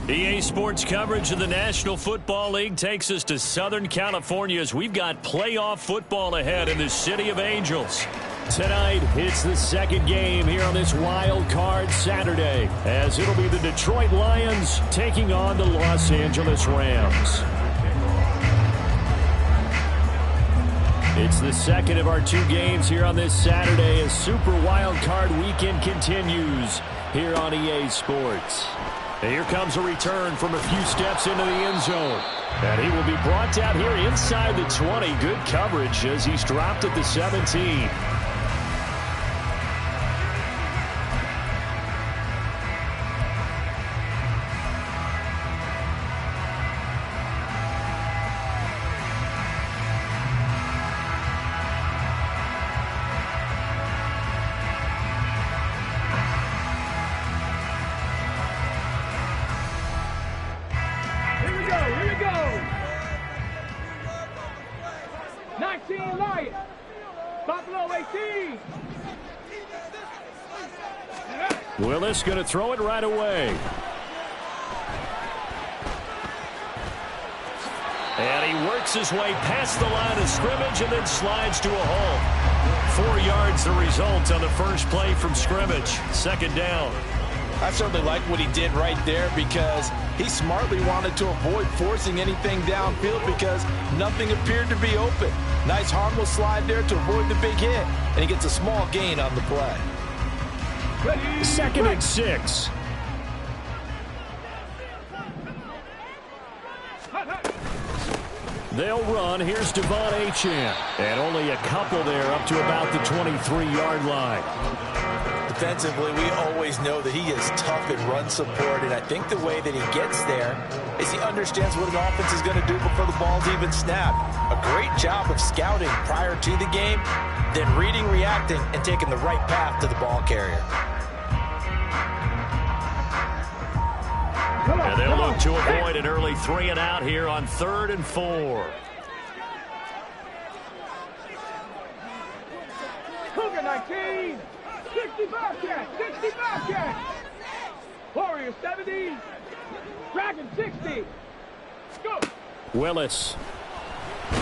EA Sports coverage of the National Football League takes us to Southern California as we've got playoff football ahead in the City of Angels. Tonight, it's the second game here on this wild card Saturday, as it'll be the Detroit Lions taking on the Los Angeles Rams. It's the second of our two games here on this Saturday as Super Wild Card Weekend continues here on EA Sports. And here comes a return from a few steps into the end zone. And he will be brought down here inside the 20. Good coverage as he's dropped at the 17. Willis going to throw it right away. And he works his way past the line of scrimmage and then slides to a hole. 4 yards the result on the first play from scrimmage. Second down. I certainly like what he did right there because he smartly wanted to avoid forcing anything downfield because nothing appeared to be open. Nice harmless slide there to avoid the big hit, and he gets a small gain on the play. Second and 6. They'll run. Here's Devon Achane. And only a couple there up to about the 23-yard line. Defensively, we always know that he is tough in run support, and I think the way that he gets there is he understands what an offense is going to do before the ball's even snapped. A great job of scouting prior to the game, then reading, reacting, and taking the right path to the ball carrier. And they'll look to avoid an early 3 and out here on 3rd and 4. Cougar 19, 60 Bobcat, 60 Bobcat. Warrior 70, Dragon 60. Go. Willis. And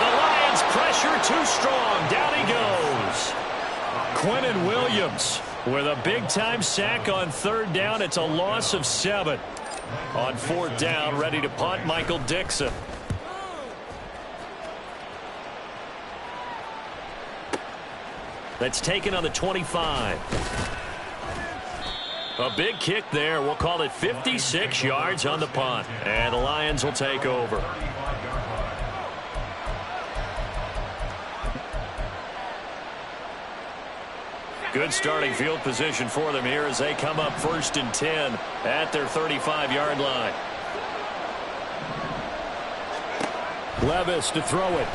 the Lions pressure too strong. Down he goes. Quinnen Williams with a big-time sack on 3rd down. It's a loss of 7. On 4th down, ready to punt, Michael Dixon. That's taken on the 25. A big kick there. We'll call it 56 yards on the punt. And the Lions will take over. Good starting field position for them here as they come up 1st and 10 at their 35-yard line. Levis to throw it.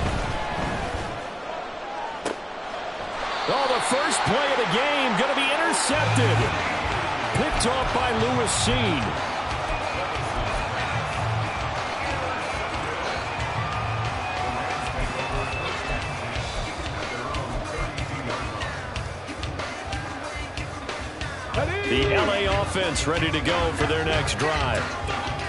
Oh, the first play of the game going to be intercepted. Picked off by Lewis Seen. The LA offense ready to go for their next drive.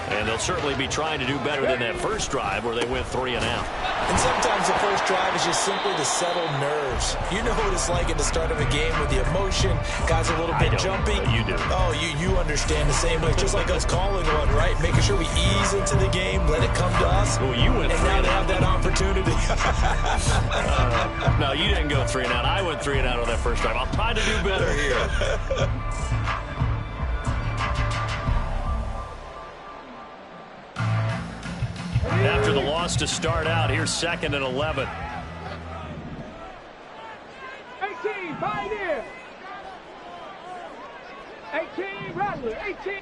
And they'll certainly be trying to do better than that first drive where they went 3 and out. And sometimes the first drive is just simply to settle nerves. You know what it's like at the start of a game with the emotion. Guys a little bit jumpy. You do. Oh, you understand the same way. Just like us calling one, right? Making sure we ease into the game, let it come to us. Well, you went 3 and now and to out. have that opportunity. No, you didn't go 3 and out. I went 3 and out on that first drive. I'll try to do better here. After the loss to start out, here's 2nd and 11. 18, Pioneer. 18, Rattler. 18,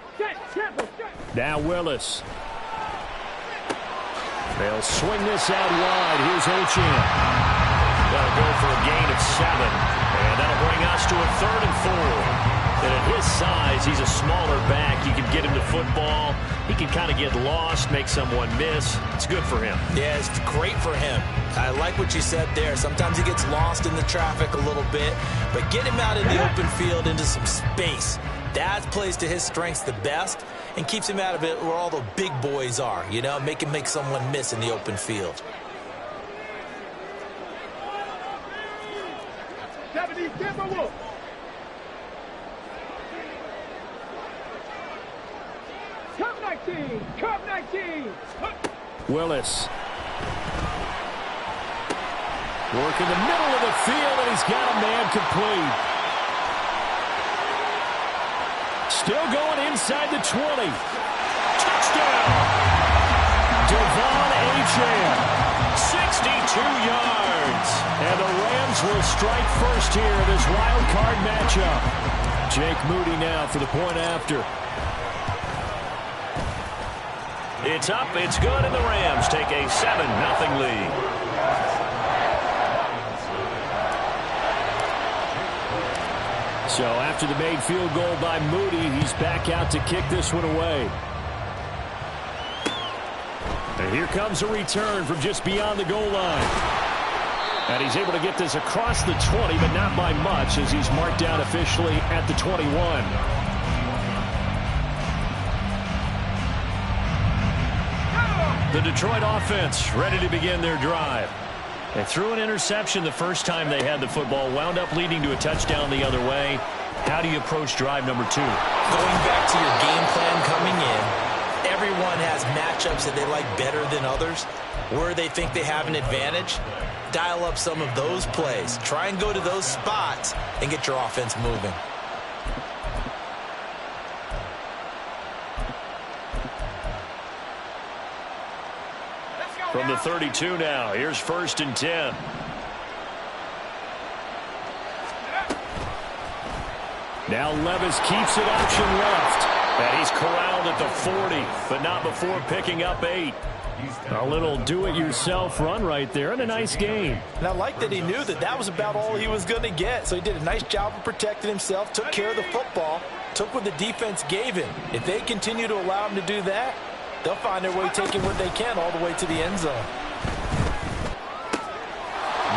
Temple. Now Willis. They'll swing this out wide. Here's Achane. That'll go for a gain of 7. And that'll bring us to a 3rd and 4. And at his size, he's a smaller back. You can get him to football. He can kind of get lost, make someone miss. It's good for him. Yeah, it's great for him. I like what you said there. Sometimes he gets lost in the traffic a little bit, but get him out in the open field into some space. That plays to his strengths the best. and keeps him out of it where all the big boys are, you know, make him make someone miss in the open field. 70 Timberwolves. Cup 19. Cup 19. Willis. Work in the middle of the field, and he's got a man complete. Still going inside the 20. Touchdown! Devon Achane, 62 yards. And the Rams will strike first here in this wild card matchup. Jake Moody now for the point after. It's up, it's good, and the Rams take a 7-0 lead. So after the made field goal by Moody, he's back out to kick this one away. And here comes a return from just beyond the goal line. And he's able to get this across the 20, but not by much, as he's marked down officially at the 21. The Detroit offense ready to begin their drive. They threw an interception the first time they had the football, wound up leading to a touchdown the other way. How do you approach drive number 2? Going back to your game plan coming in, everyone has matchups that they like better than others. Where they think they have an advantage, dial up some of those plays. Try and go to those spots and get your offense moving. From the 32 now, here's 1st and 10. Now Levis keeps it option left. And he's corralled at the 40, but not before picking up 8. A little do-it-yourself run right there, and a nice game. And I like that he knew that that was about all he was going to get. So he did a nice job of protecting himself, took care of the football, took what the defense gave him. If they continue to allow him to do that, they'll find their way taking what they can all the way to the end zone.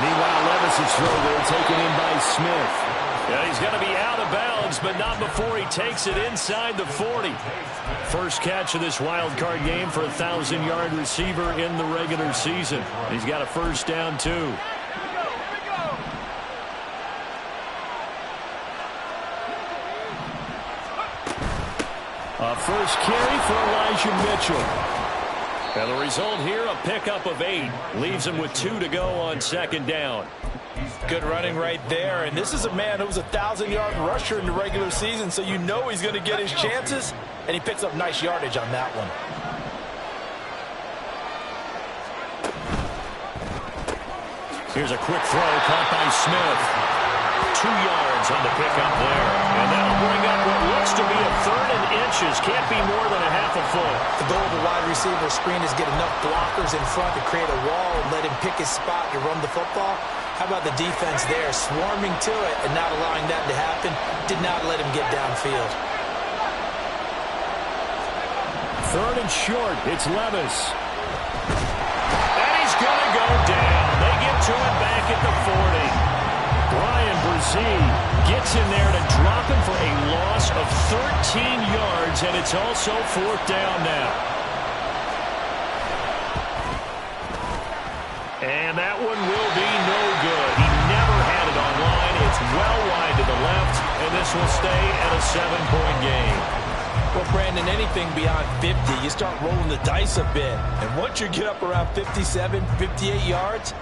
Meanwhile, Levis' throw there taken in by Smith. Yeah, he's going to be out of bounds, but not before he takes it inside the 40. First catch of this wild card game for a 1,000-yard receiver in the regular season. He's got a first down, too. A first carry for Elijah Mitchell. And the result here, a pickup of 8. Leaves him with 2 to go on 2nd down. Good running right there. And this is a man who was a 1,000-yard rusher in the regular season, so you know he's going to get his chances, and he picks up nice yardage on that one. Here's a quick throw caught by Smith. 2 yards on the pickup there. And that'll bring up what looks to be a 3rd and inches. Can't be more than a half a foot. The goal of a wide receiver screen is get enough blockers in front to create a wall and let him pick his spot to run the football. How about the defense there, swarming to it and not allowing that to happen? Did not let him get downfield. 3rd and short. It's Levis. And he's going to go down. They get to him back at the 40. Brian Brzee gets in there to drop him for a loss of 13 yards, and it's also 4th down now. And that one will be no good. He never had it on line. It's well wide to the left, and this will stay at a 7-point game. Well, Brandon, anything beyond 50, you start rolling the dice a bit. And once you get up around 57, 58 yards,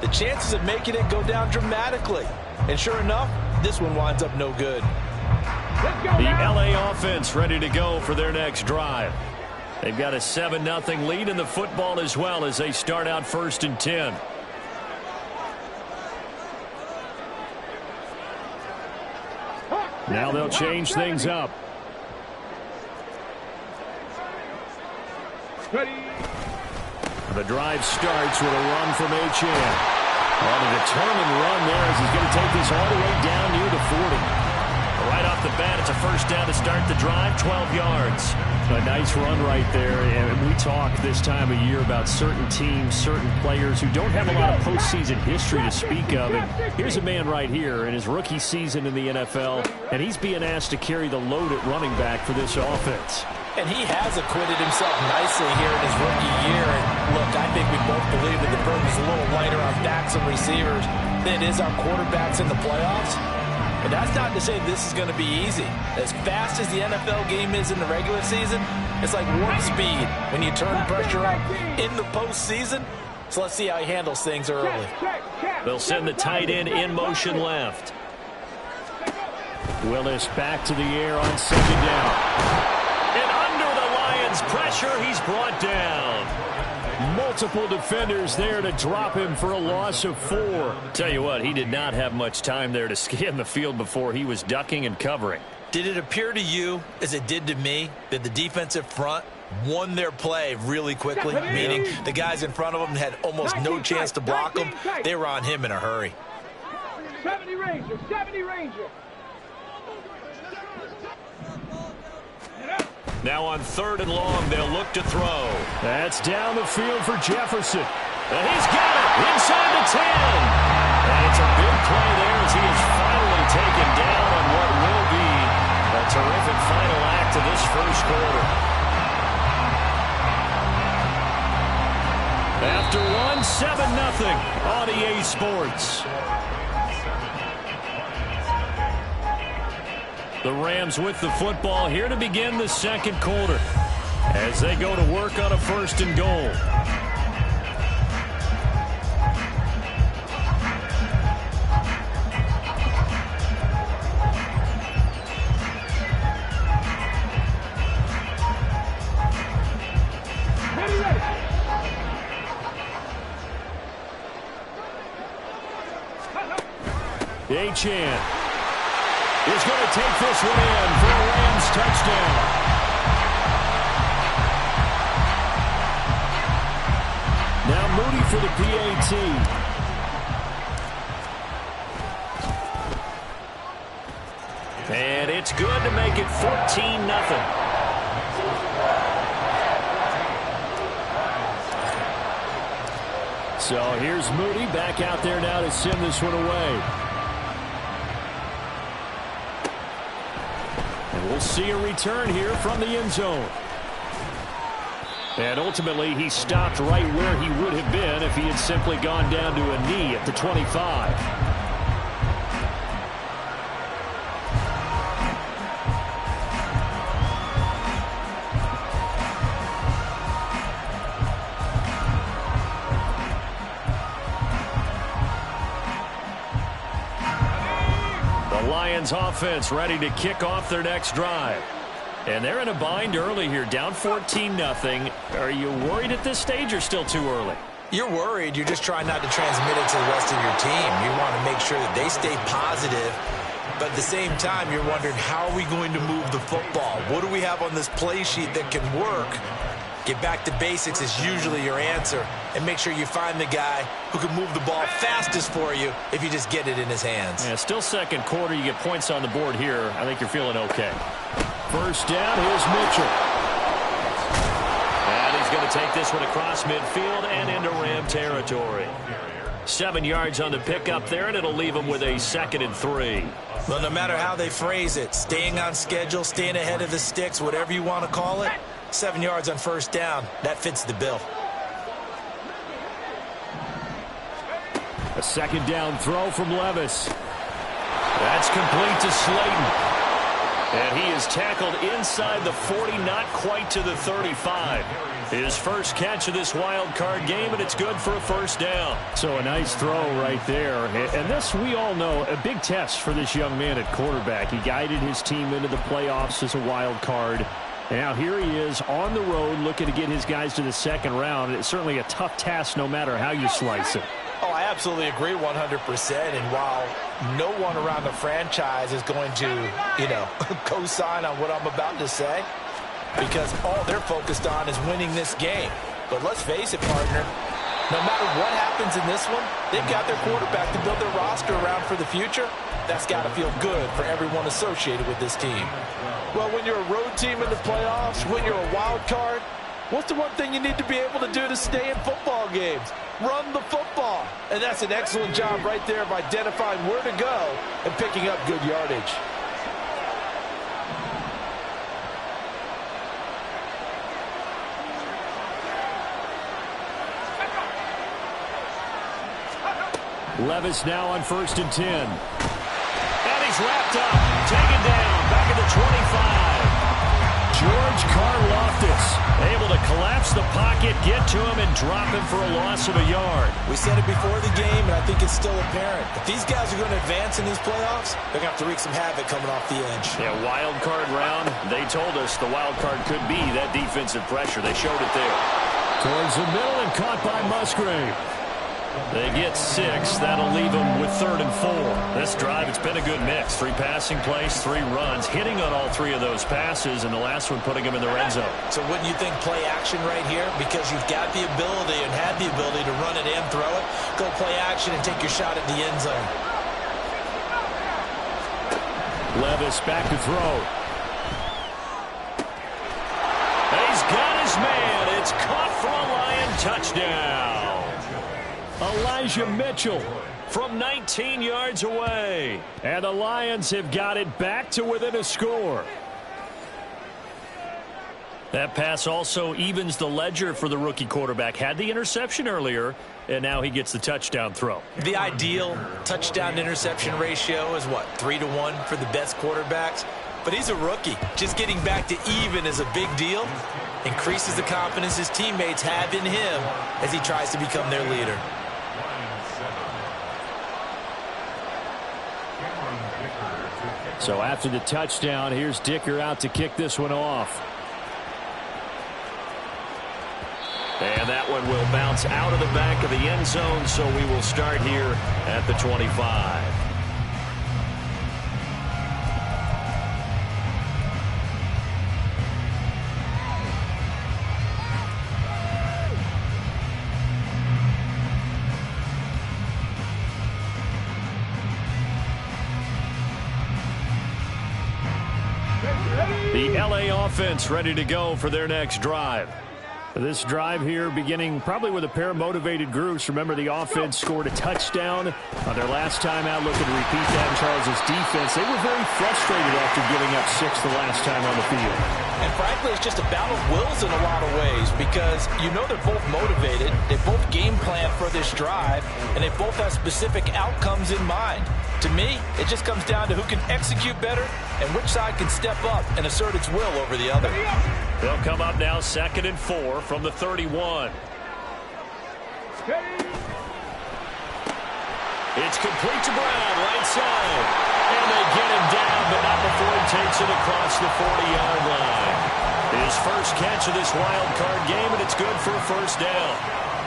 the chances of making it go down dramatically. And sure enough, this one winds up no good. The LA offense ready to go for their next drive. They've got a 7-0 lead in the football as well as they start out 1st and 10. Now they'll change things up. The drive starts with a run from Achane. On a determined run there as he's going to take this all the way down near the 40. Right off the bat, it's a first down to start the drive, 12 yards. A nice run right there. And we talk this time of year about certain teams, certain players who don't have a lot of postseason history to speak of. And here's a man right here in his rookie season in the NFL, and he's being asked to carry the load at running back for this offense. And he has acquitted himself nicely here in his rookie year. And look, I think we both believe that the burden is a little lighter on backs and receivers than it is our quarterbacks in the playoffs. But that's not to say this is going to be easy. As fast as the NFL game is in the regular season, it's like warp speed when you turn pressure up in the postseason. So let's see how he handles things early. They'll send the tight end in motion left. Willis back to the air on second down. And under the Lions' pressure, he's brought down. Multiple defenders there to drop him for a loss of 4. Tell you what, he did not have much time there to scan the field before he was ducking and covering. Did it appear to you, as it did to me, that the defensive front won their play really quickly? Meaning the guys in front of them had almost no chance to block him. They were on him in a hurry. 70 Ranger, 70 Ranger. Now on 3rd and long, they'll look to throw. That's down the field for Jefferson. And he's got it inside the 10. And it's a big play there as he is finally taken down on what will be a terrific final act of this first quarter. After one, 7-0 on EA Sports. The Rams with the football here to begin the second quarter as they go to work on a 1st and goal. Achane is going to take this one in for a Rams touchdown. Now Moody for the PAT. And it's good to make it 14-0. So here's Moody back out there now to send this one away. And we'll see a return here from the end zone. And ultimately, he stopped right where he would have been if he had simply gone down to a knee at the 25. Lions offense ready to kick off their next drive. And they're in a bind early here, down 14-0. Are you worried at this stage or still too early? You're worried. You're just trying not to transmit it to the rest of your team. You want to make sure that they stay positive. But at the same time, you're wondering, how are we going to move the football? What do we have on this play sheet that can work? Get back to basics is usually your answer. And make sure you find the guy who can move the ball fastest for you if you just get it in his hands. Yeah, still second quarter. You get points on the board here. I think you're feeling okay. First down, here's Mitchell. And he's going to take this one across midfield and into Ram territory. 7 yards on the pickup there, and it'll leave him with a 2nd and 3. Well, no matter how they phrase it, staying on schedule, staying ahead of the sticks, whatever you want to call it, 7 yards on first down, that fits the bill. A 2nd down throw from Levis. That's complete to Slayton. And he is tackled inside the 40, not quite to the 35. His first catch of this wild card game, and it's good for a first down. So a nice throw right there. And this, we all know, a big test for this young man at quarterback. He guided his team into the playoffs as a wild card. Now here he is on the road looking to get his guys to the second round. It's certainly a tough task no matter how you slice it. Oh, I absolutely agree 100%. And while no one around the franchise is going to, co-sign on what I'm about to say, because all they're focused on is winning this game. But let's face it, partner, no matter what happens in this one, they've got their quarterback to build their roster around for the future. That's got to feel good for everyone associated with this team. Well, when you're a road team in the playoffs, when you're a wild card, what's the one thing you need to be able to do to stay in football games? Run the football. And that's an excellent job right there of identifying where to go and picking up good yardage. Levis now on 1st and 10. And he's wrapped up, taken down, back at the 25. George Karlaftis able to collapse the pocket, get to him, and drop him for a loss of a yard. We said it before the game, and I think it's still apparent. If these guys are going to advance in these playoffs, they're going to have to wreak some havoc coming off the edge. Yeah, wild card round. They told us the wild card could be that defensive pressure. They showed it there. Towards the middle and caught by Musgrave. They get 6. That'll leave them with 3rd and 4. This drive, it's been a good mix. 3 passing plays, 3 runs, hitting on all 3 of those passes, and the last one putting him in the red zone. So wouldn't you think play action right here? Because you've got the ability and had the ability to run it and throw it. Go play action and take your shot at the end zone. Levis back to throw. He's got his man. It's caught for a Lion touchdown. Elijah Mitchell from 19 yards away. And the Lions have got it back to within a score. That pass also evens the ledger for the rookie quarterback. Had the interception earlier, and now he gets the touchdown throw. The ideal touchdown-interception ratio is, what, 3-to-1 for the best quarterbacks? But he's a rookie. Just getting back to even is a big deal. Increases the confidence his teammates have in him as he tries to become their leader. So after the touchdown, here's Dicker out to kick this one off. And that one will bounce out of the back of the end zone, so we will start here at the 25. The LA offense ready to go for their next drive. This drive here beginning probably with a pair of motivated groups. Remember, the offense scored a touchdown on their last time out, looking to repeat that in Charles' defense. They were very frustrated after giving up 6 the last time on the field. And frankly, it's just a battle of wills in a lot of ways because you know they're both motivated. They both game plan for this drive, and they both have specific outcomes in mind. To me, it just comes down to who can execute better and which side can step up and assert its will over the other. They'll come up now 2nd and 4 from the 31. It's complete to Brown, right side. And they get him down, but not before he takes it across the 40-yard line. His first catch of this wild card game, and it's good for a first down.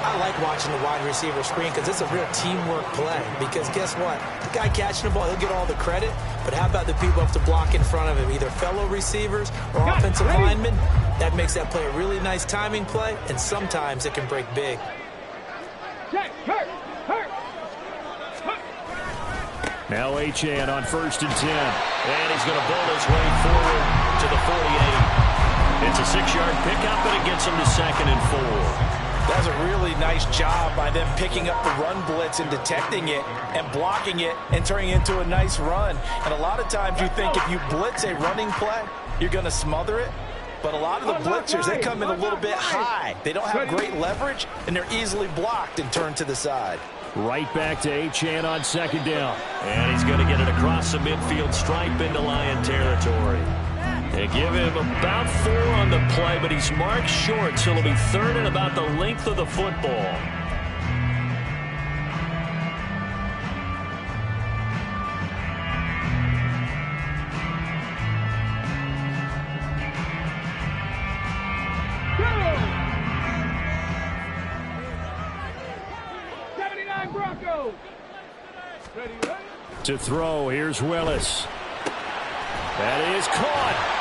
I like watching the wide receiver screen because it's a real teamwork play. Because guess what? The guy catching the ball, he'll get all the credit. But how about the people have to block in front of him, either fellow receivers or offensive linemen? That makes that play a really nice timing play, and sometimes it can break big. Now Achane on 1st and 10. And he's going to bowl his way forward to the 48. It's a 6-yard pickup, and it gets him to 2nd and 4. That was a really nice job by them picking up the run blitz and detecting it and blocking it and turning it into a nice run. And a lot of times you think if you blitz a running play, you're going to smother it. But a lot of the blitzers, they come in a little bit high. They don't have great leverage, and they're easily blocked and turned to the side. Right back to Achane on 2nd down. And he's going to get it across the midfield stripe into Lion territory. They give him about 4 on the play, but he's marked short, so it'll be 3rd and about the length of the football. To throw, here's Willis. That is caught.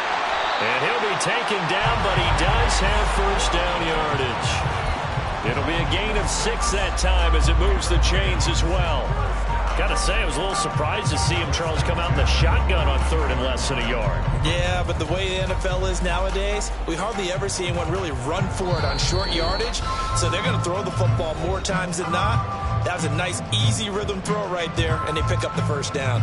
And he'll be taken down, but he does have first down yardage. It'll be a gain of 6 that time as it moves the chains as well. Got to say, I was a little surprised to see him, Charles, come out in the shotgun on 3rd and less than a yard. Yeah, but the way the NFL is nowadays, we hardly ever see anyone really run for it on short yardage. So they're going to throw the football more times than not. That was a nice, easy rhythm throw right there, and they pick up the first down.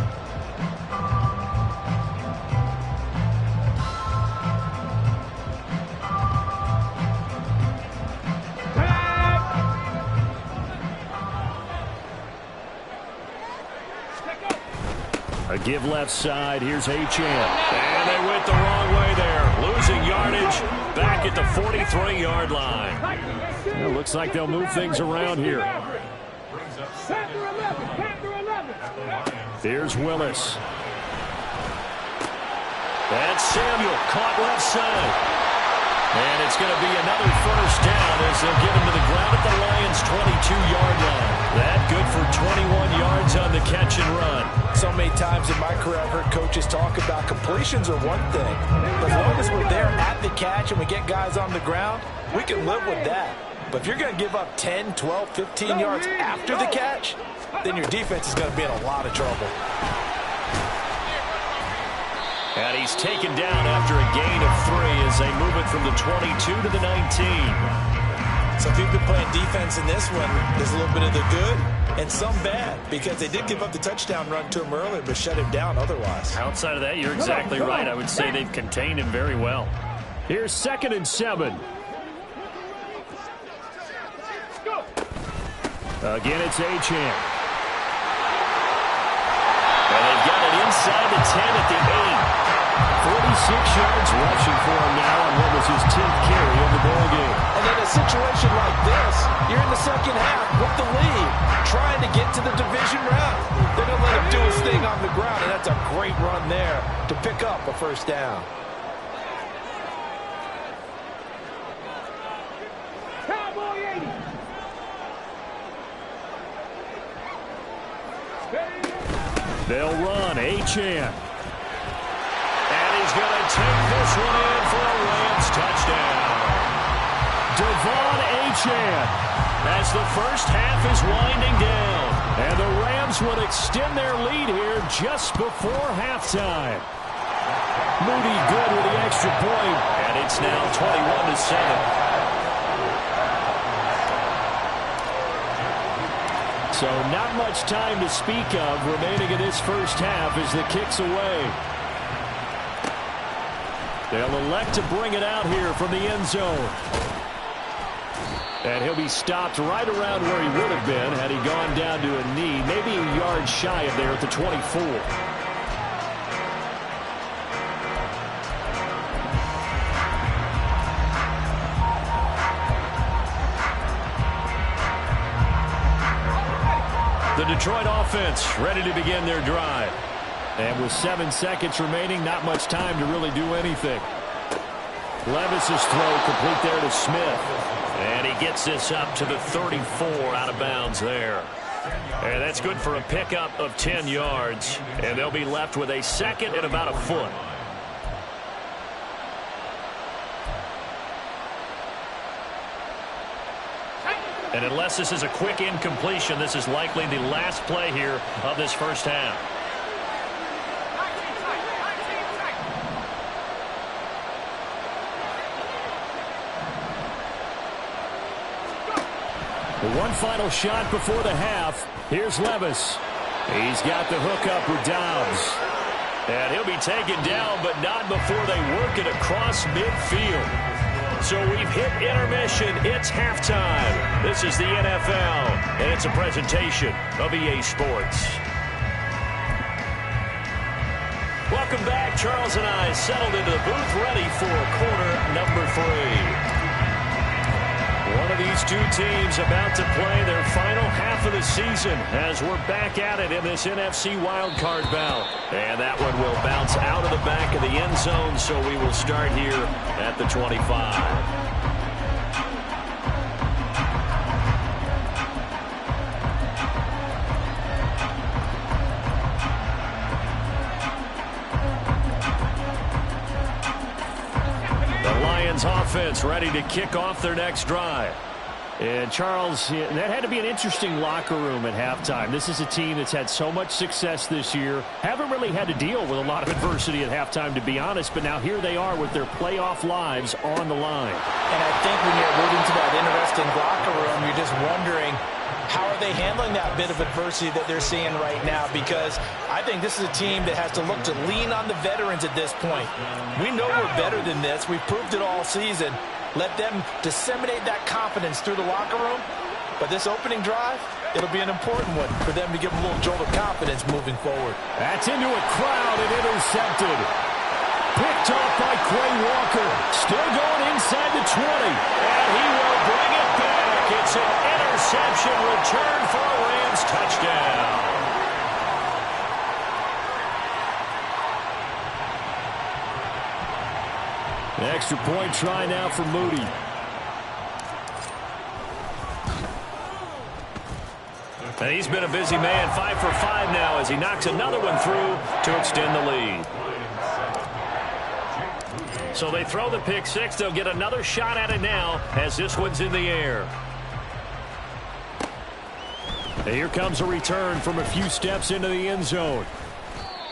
A give left side. Here's Achane. And they went the wrong way there. Losing yardage back at the 43-yard line. Well, looks like they'll move things around here. Here's Willis. That's Samuel. Caught left side. And it's going to be another first down as they'll get him to the ground at the Lions' 22-yard line. That good for 21 yards on the catch and run. So many times in my career I've heard coaches talk about completions are one thing. But as long as we're there at the catch and we get guys on the ground, we can live with that. But if you're going to give up 10, 12, 15 yards after the catch, then your defense is going to be in a lot of trouble. And he's taken down after a gain of 3 as they move it from the 22 to the 19. So if you've been playing defense in this one, there's a little bit of the good and some bad, because they did give up the touchdown run to him earlier, but shut him down otherwise. Outside of that, you're exactly right. I would say they've contained him very well. Here's 2nd and 7. Again, it's Achane. And they've got it inside the 10 at the 8. 46 yards rushing for him now on what was his 10th carry of the ball game. And in a situation like this, you're in the second half with the lead, trying to get to the division round. They're going to let him do his thing on the ground, and that's a great run there to pick up a first down. Cowboy 80. They'll run. Achane. He's going to take this one in for a Rams touchdown. Devon Achane. As the first half is winding down. And the Rams would extend their lead here just before halftime. Moody good with the extra point. And it's now 21-7. So not much time to speak of remaining in this first half as the kick's away. They'll elect to bring it out here from the end zone. And he'll be stopped right around where he would have been had he gone down to a knee, maybe a yard shy of there at the 24. The Detroit offense ready to begin their drive. And with 7 seconds remaining, not much time to really do anything. Levis's throw complete there to Smith. And he gets this up to the 34 out of bounds there. And that's good for a pickup of 10 yards. And they'll be left with a second and about a foot. And unless this is a quick incompletion, this is likely the last play here of this first half. One final shot before the half. Here's Levis. He's got the hook up with Dobbs. And he'll be taken down, but not before they work it across midfield. So we've hit intermission. It's halftime. This is the NFL, and it's a presentation of EA Sports. Welcome back. Charles and I settled into the booth ready for quarter number 3. One of these two teams about to play their final half of the season as we're back at it in this NFC wildcard bout. And that one will bounce out of the back of the end zone, so we will start here at the 25. Offense ready to kick off their next drive. And Charles, that had to be an interesting locker room at halftime. This is a team that's had so much success this year. Haven't really had to deal with a lot of adversity at halftime, to be honest, but now here they are with their playoff lives on the line. And I think when you're alluding to that interesting locker room, you're just wondering, how are they handling that bit of adversity that they're seeing right now? Because I think this is a team that has to look to lean on the veterans at this point. We know we're better than this. We've proved it all season. Let them disseminate that confidence through the locker room, But this opening drive, it'll be an important one for them to give them a little jolt of confidence moving forward. That's into a crowd and intercepted. Picked off by Quay Walker. Still going inside the 20. And he will bring it back. It's an interception return for a Rams touchdown. Extra point try now for Moody. And he's been a busy man, 5 for 5 now as he knocks another one through to extend the lead. So they throw the pick six. They'll get another shot at it now as this one's in the air. And here comes a return from a few steps into the end zone.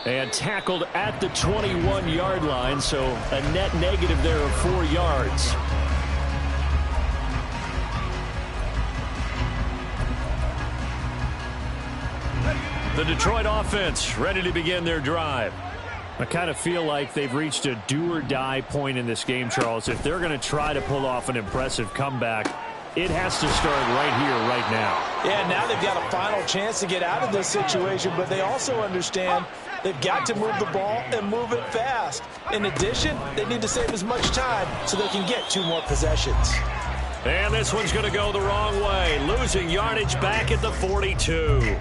And tackled at the 21-yard line, so a net negative there of 4 yards. The Detroit offense ready to begin their drive. I kind of feel like they've reached a do-or-die point in this game, Charles. If they're going to try to pull off an impressive comeback, it has to start right here, right now. Yeah, now they've got a final chance to get out of this situation, but they also understand they've got to move the ball and move it fast. In addition, they need to save as much time so they can get 2 more possessions. And this one's going to go the wrong way, losing yardage back at the 42.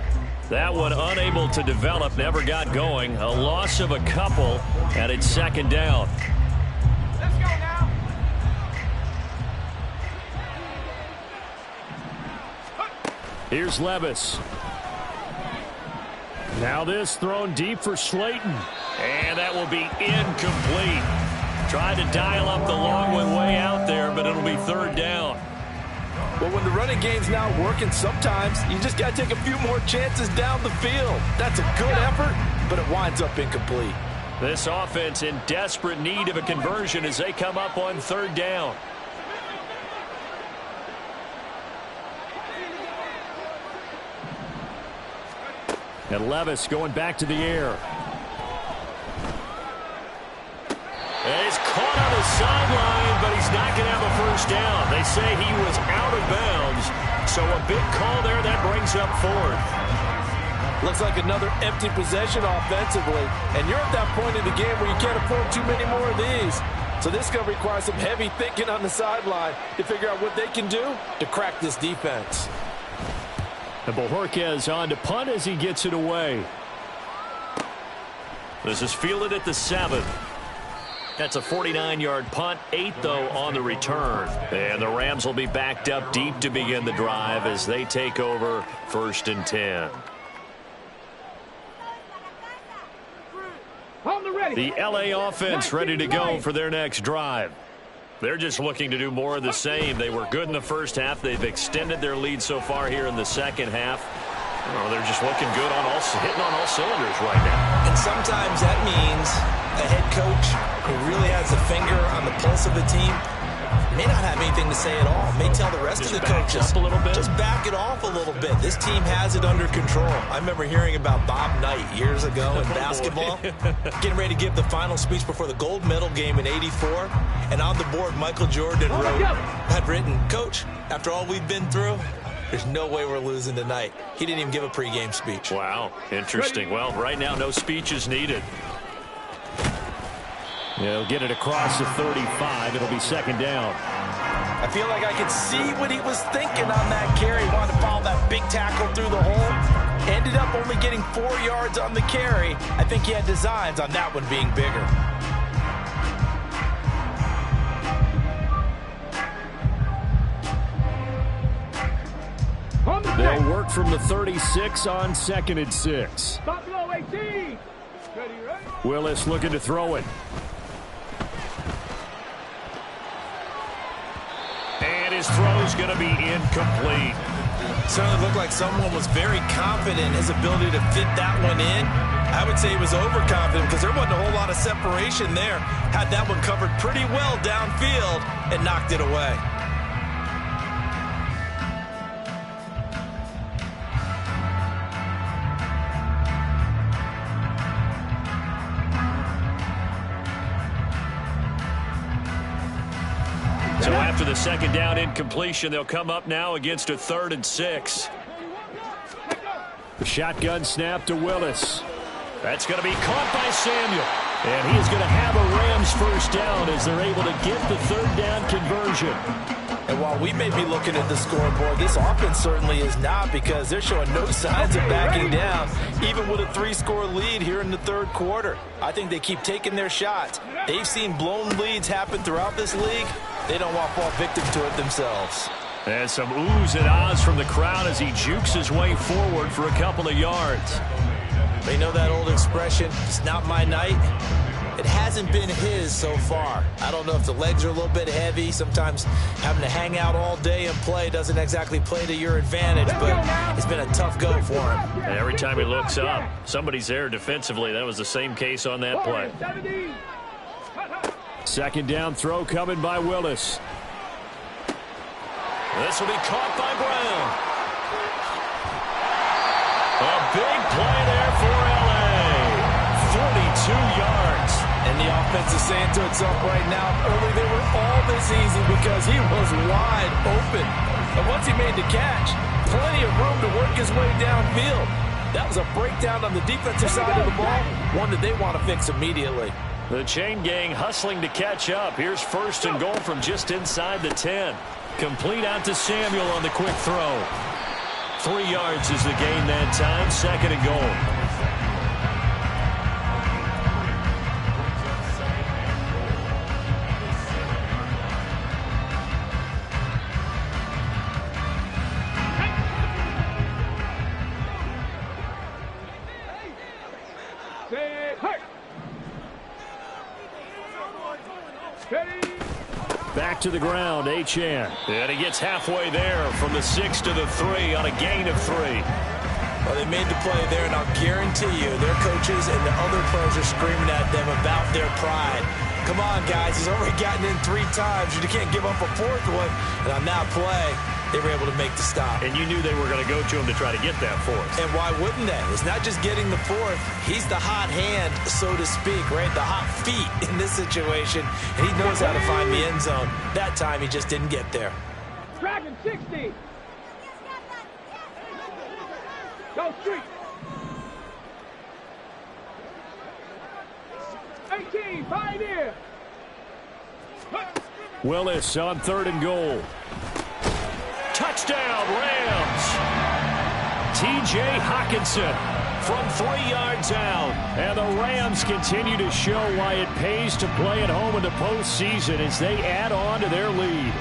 That one unable to develop, never got going. A loss of a couple, and it's second down. Let's go now. Here's Levis. Now this thrown deep for Slayton. And that will be incomplete. Tried to dial up the long one way out there, but it'll be third down. Well, when the running game's not working, sometimes you just got to take a few more chances down the field. That's a good effort, but it winds up incomplete. This offense in desperate need of a conversion as they come up on third down. And Levis going back to the air. And he's caught on the sideline, but he's not going to have a first down. They say he was out of bounds, so a big call there that brings up fourth. Looks like another empty possession offensively, and you're at that point in the game where you can't afford too many more of these. So this is going to require some heavy thinking on the sideline to figure out what they can do to crack this defense. And Bojorquez on to punt as he gets it away. This is fielded at the 7. That's a 49-yard punt, 8 though on the return. And the Rams will be backed up deep to begin the drive as they take over 1st and 10. The LA offense ready to go for their next drive. They're just looking to do more of the same. They were good in the first half. They've extended their lead so far here in the second half. Oh, they're just looking good on hitting on all cylinders right now. And sometimes that means a head coach who really has a finger on the pulse of the team may not have anything to say at all. May tell the rest of the coaches, up a little bit. just back it off a little bit. This team has it under control. I remember hearing about Bob Knight years ago in basketball, getting ready to give the final speech before the gold medal game in '84. And on the board, Michael Jordan had written, "Coach, after all we've been through, there's no way we're losing tonight." He didn't even give a pregame speech. Wow, interesting. Well, right now, no speech is needed. They'll get it across the 35. It'll be second down. I feel like I could see what he was thinking on that carry. He wanted to follow that big tackle through the hole. Ended up only getting 4 yards on the carry. I think he had designs on that one being bigger. They'll work from the 36 on 2nd and 6. Stop below 18. Ready, ready. Willis looking to throw it. And his throw's going to be incomplete. Certainly looked like someone was very confident in his ability to fit that one in. I would say he was overconfident because there wasn't a whole lot of separation there. Had that one covered pretty well downfield and knocked it away. So after after the second down incompletion. They'll come up now against a 3rd and 6. The shotgun snap to Willis. That's going to be caught by Samuel. And he is going to have a Rams first down as they're able to get the 3rd down conversion. And while we may be looking at the scoreboard, this offense certainly is not, because they're showing no signs of backing down, even with a 3-score lead here in the 3rd quarter. I think they keep taking their shots. They've seen blown leads happen throughout this league. They don't want to fall victim to it themselves. And some oohs and ahs from the crowd as he jukes his way forward for a couple of yards. They know that old expression, it's not my night. It hasn't been his so far. I don't know if the legs are a little bit heavy. Sometimes having to hang out all day and play doesn't exactly play to your advantage, but it's been a tough go for him. And every time he looks up, somebody's there defensively. That was the same case on that play. Second down throw coming by Willis. This will be caught by Brown. A big play there for L.A. 42 yards. And the offense is saying to itself right now, only they were all this easy because he was wide open. And once he made the catch, plenty of room to work his way downfield. That was a breakdown on the defensive side of the ball, one that they want to fix immediately. The chain gang hustling to catch up. Here's 1st and goal from just inside the 10. Complete out to Samuel on the quick throw. 3 yards is the gain that time. 2nd and goal. Back to the ground, Achane. And he gets halfway there from the 6 to the 3 on a gain of 3. Well, they made the play there, and I'll guarantee you their coaches and the other players are screaming at them about their pride. Come on, guys. He's already gotten in 3 times. You can't give up a 4th one. And on that play, they were able to make the stop. And you knew they were going to go to him to try to get that 4th. And why wouldn't they? It's not just getting the 4th. He's the hot hand, so to speak, right? The hot feet in this situation. And he knows how to find the end zone. That time, he just didn't get there. Dragon 60. Go street. 18, Pioneer. Willis on 3rd and goal. Touchdown, Rams. T.J. Hockenson from 3 yards out. And the Rams continue to show why it pays to play at home in the postseason as they add on to their lead.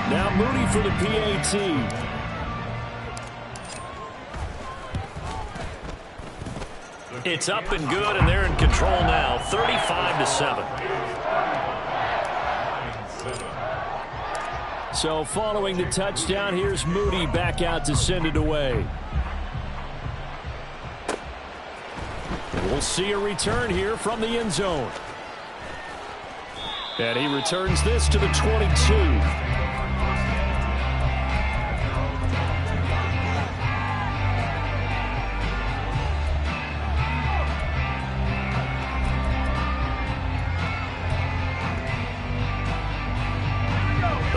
Now Mooney for the PAT. It's up and good, and they're in control now, 35-7. So following the touchdown, here's Mooney back out to send it away. We'll see a return here from the end zone. And he returns this to the 22.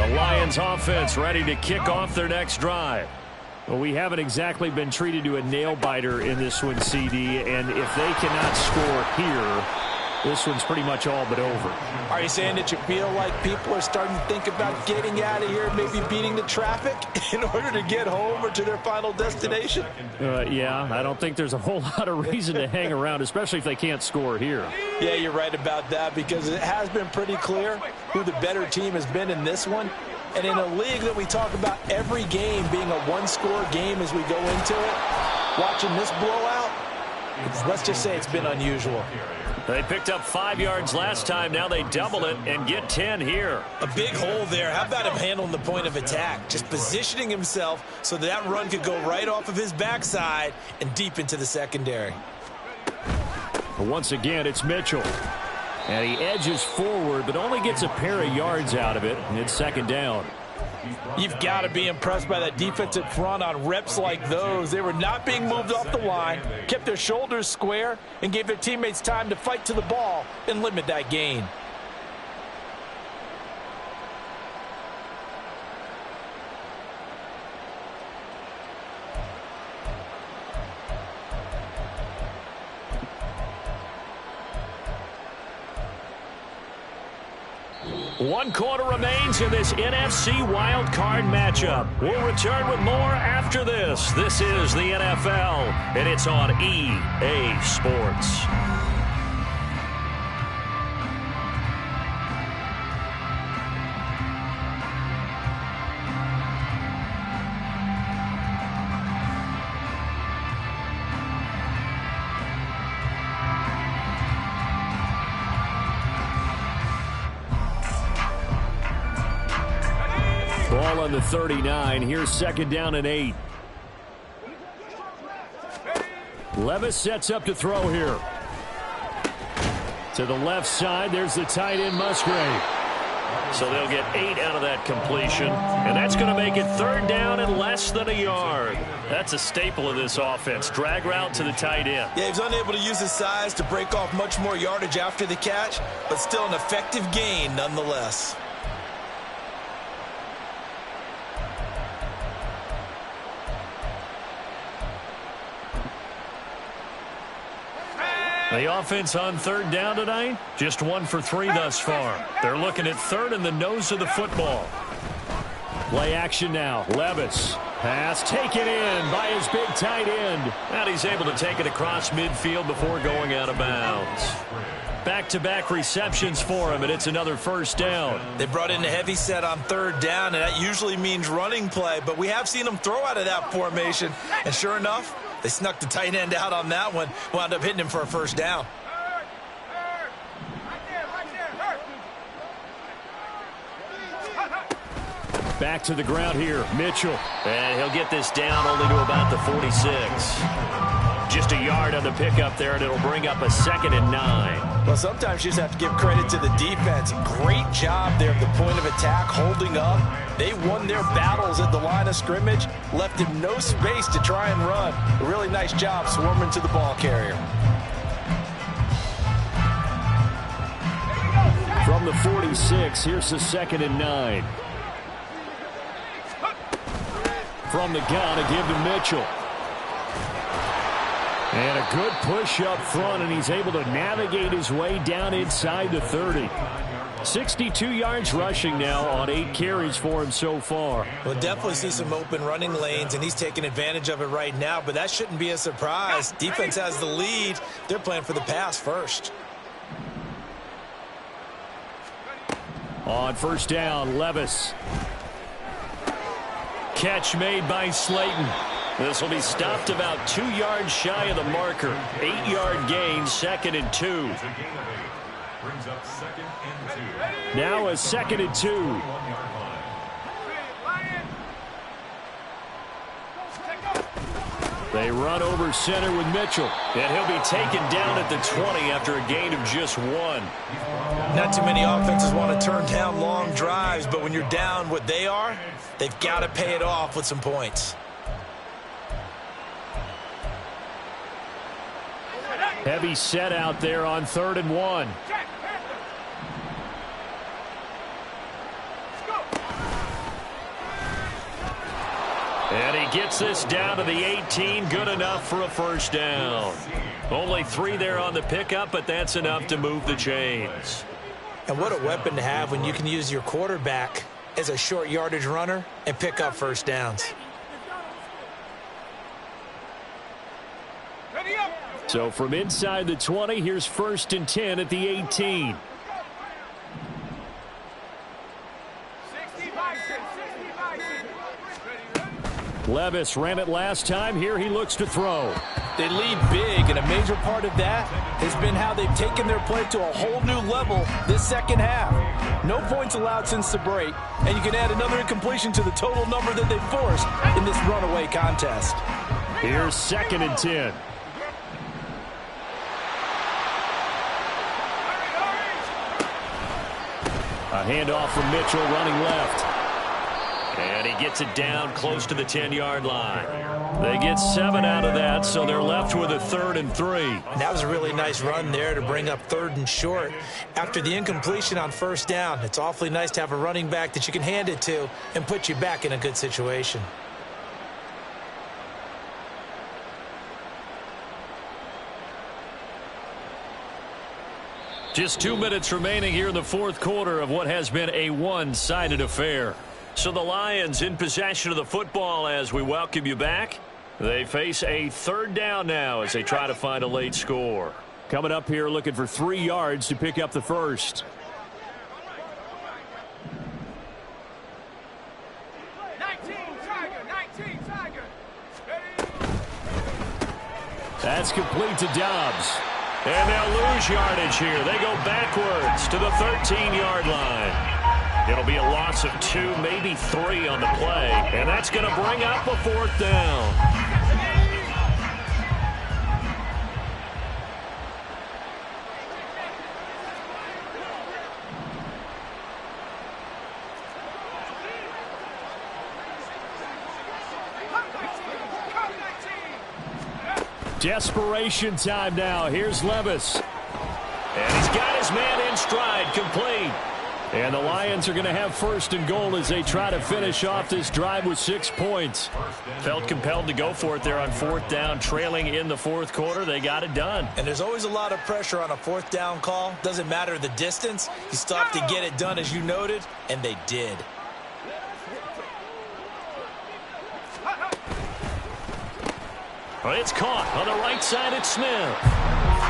Lions offense ready to kick off their next drive. Well, we haven't exactly been treated to a nail-biter in this one, CD, and if they cannot score here, this one's pretty much all but over. Are you saying that you feel like people are starting to think about getting out of here, maybe beating the traffic in order to get home or to their final destination? Yeah, I don't think there's a whole lot of reason to hang around, especially if they can't score here. Yeah, you're right about that, because it has been pretty clear who the better team has been in this one. And in a league that we talk about every game being a one-score game as we go into it, watching this blowout, let's just say it's been unusual. They picked up 5 yards last time. Now they double it and get 10 here. A big hole there. How about him handling the point of attack? Just positioning himself so that run could go right off of his backside and deep into the secondary. Once again, it's Mitchell. And he edges forward, but only gets a pair of yards out of it. And it's 2nd down. You've got to be impressed by that defensive front on reps like those. They were not being moved off the line, kept their shoulders square, and gave their teammates time to fight to the ball and limit that gain. 1 quarter remains in this NFC Wild Card matchup. We'll return with more after this. This is the NFL, and it's on EA Sports. Ball on the 39. Here's 2nd down and 8. Levis sets up to throw here. To the left side, there's the tight end Musgrave. So they'll get 8 out of that completion, and that's going to make it 3rd down and less than a yard. That's a staple of this offense. Drag route to the tight end. Yeah, he's unable to use his size to break off much more yardage after the catch, but still an effective gain nonetheless. The offense on 3rd down tonight, just 1 for 3 thus far. They're looking at 3rd in the nose of the football. Play action now. Levis. Pass taken in by his big tight end. And he's able to take it across midfield before going out of bounds. Back-to-back receptions for him, and it's another 1st down. They brought in a heavy set on 3rd down, and that usually means running play, but we have seen them throw out of that formation. And sure enough, they snuck the tight end out on that one, wound up hitting him for a 1st down. Back to the ground here, Mitchell. And he'll get this down only to about the 46. Just a yard on the pickup there, and it'll bring up a 2nd and 9. Well, sometimes you just have to give credit to the defense. Great job there at the point of attack, holding up. They won their battles at the line of scrimmage, left him no space to try and run. A really nice job swarming to the ball carrier. From the 46, here's the 2nd and 9. From the gun, a give to Mitchell. And a good push up front, and he's able to navigate his way down inside the 30. 62 yards rushing now on 8 carries for him so far. We'll definitely see some open running lanes, and he's taking advantage of it right now, but that shouldn't be a surprise. Defense has the lead. They're playing for the pass first. On 1st down, Levis. Catch made by Slayton. This will be stopped about 2 yards shy of the marker. 8-yard gain, 2nd and 2. Now a 2nd and 2. They run over center with Mitchell. And he'll be taken down at the 20 after a gain of just 1. Not too many offenses want to turn down long drives, but when you're down what they are, they've got to pay it off with some points. Heavy set out there on 3rd and 1. And he gets this down to the 18. Good enough for a 1st down. Only 3 there on the pickup, but that's enough to move the chains. And what a weapon to have when you can use your quarterback as a short yardage runner and pick up 1st downs. So from inside the 20, here's 1st and 10 at the 18. Levis ran it last time. Here he looks to throw. They lead big, and a major part of that has been how they've taken their play to a whole new level this 2nd half. No points allowed since the break, and you can add another incompletion to the total number that they forced in this runaway contest. Here's 2nd and 10. A handoff from Mitchell running left. And he gets it down close to the 10-yard line. They get 7 out of that, so they're left with a 3rd and 3. That was a really nice run there to bring up 3rd and short. After the incompletion on 1st down, it's awfully nice to have a running back that you can hand it to and put you back in a good situation. Just 2 minutes remaining here in the fourth quarter of what has been a one-sided affair. So the Lions in possession of the football as we welcome you back. They face a third down now as they try to find a late score. Coming up here looking for 3 yards to pick up the first. 19 Tiger. That's complete to Dobbs. And they'll lose yardage here. They go backwards to the 13-yard line. It'll be a loss of 2, maybe 3 on the play. And that's going to bring up a 4th down. Desperation time now. Here's Levis. And he's got his man in stride, complete. And the Lions are going to have 1st and goal as they try to finish off this drive with 6 points. Felt compelled to go for it there on 4th down, trailing in the fourth quarter. They got it done. And there's always a lot of pressure on a 4th down call. Doesn't matter the distance. You still have to get it done, as you noted, and they did. It's caught on the right side at Smith.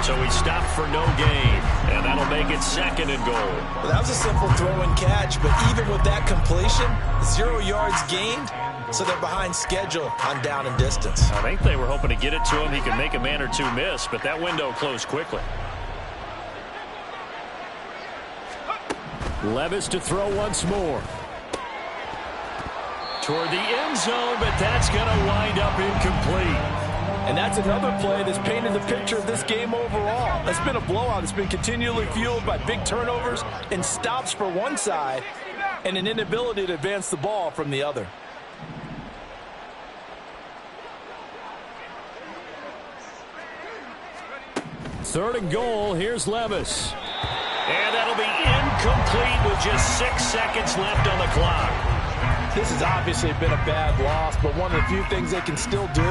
So he stopped for no gain, and that'll make it 2nd and goal. Well, that was a simple throw and catch, but even with that completion, 0 yards gained, so they're behind schedule on down and distance. I think they were hoping to get it to him. He could make a man or 2 miss, but that window closed quickly. Levis to throw once more. Toward the end zone, but that's going to wind up incomplete. And that's another play that's painted the picture of this game overall. It's been a blowout. It's been continually fueled by big turnovers and stops for one side and an inability to advance the ball from the other. Third and goal. Here's Levis. And that'll be incomplete with just 6 seconds left on the clock. This has obviously been a bad loss, but one of the few things they can still do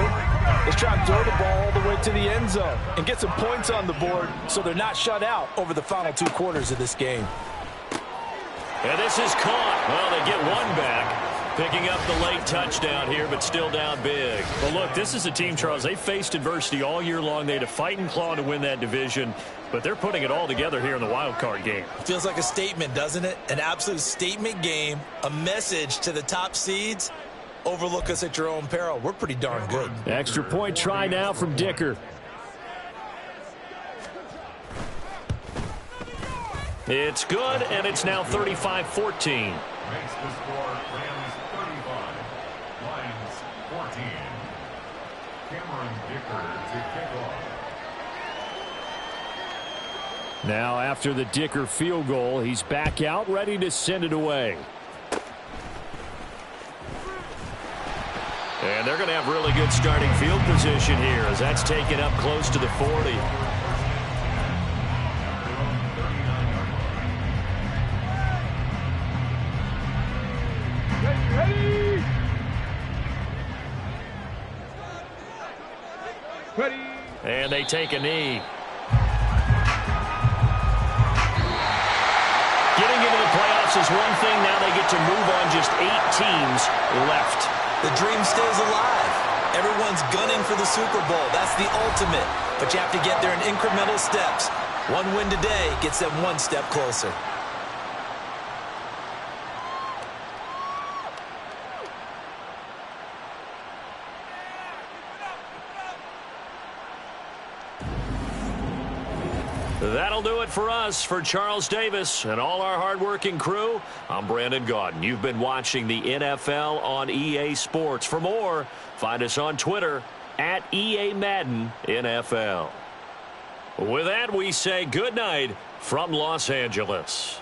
is try and throw the ball all the way to the end zone and get some points on the board so they're not shut out over the final 2 quarters of this game. And this is caught. Well, they get one back, picking up the late touchdown here, but still down big. Well, look, this is a team, Charles, they faced adversity all year long. They had to fight and claw to win that division, but they're putting it all together here in the wild card game. Feels like a statement, doesn't it? An absolute statement game, a message to the top seeds. Overlook us at your own peril. We're pretty darn good. Extra point try now from Dicker. It's good, and it's now 35-14. Makes the score Rams 35, Lions 14. Cameron Dicker to kick off. Now after the Dicker field goal, he's back out ready to send it away. And they're going to have really good starting field position here as that's taken up close to the 40. Ready. And they take a knee. Getting into the playoffs is one thing. Now they get to move on. Just 8 teams left. The dream stays alive. Everyone's gunning for the Super Bowl. That's the ultimate. But you have to get there in incremental steps. One win today gets them one step closer. That'll do it for us. For Charles Davis and all our hardworking crew, I'm Brandon Gaudin. You've been watching the NFL on EA Sports. For more, find us on Twitter at EA Madden NFL. With that, we say good night from Los Angeles.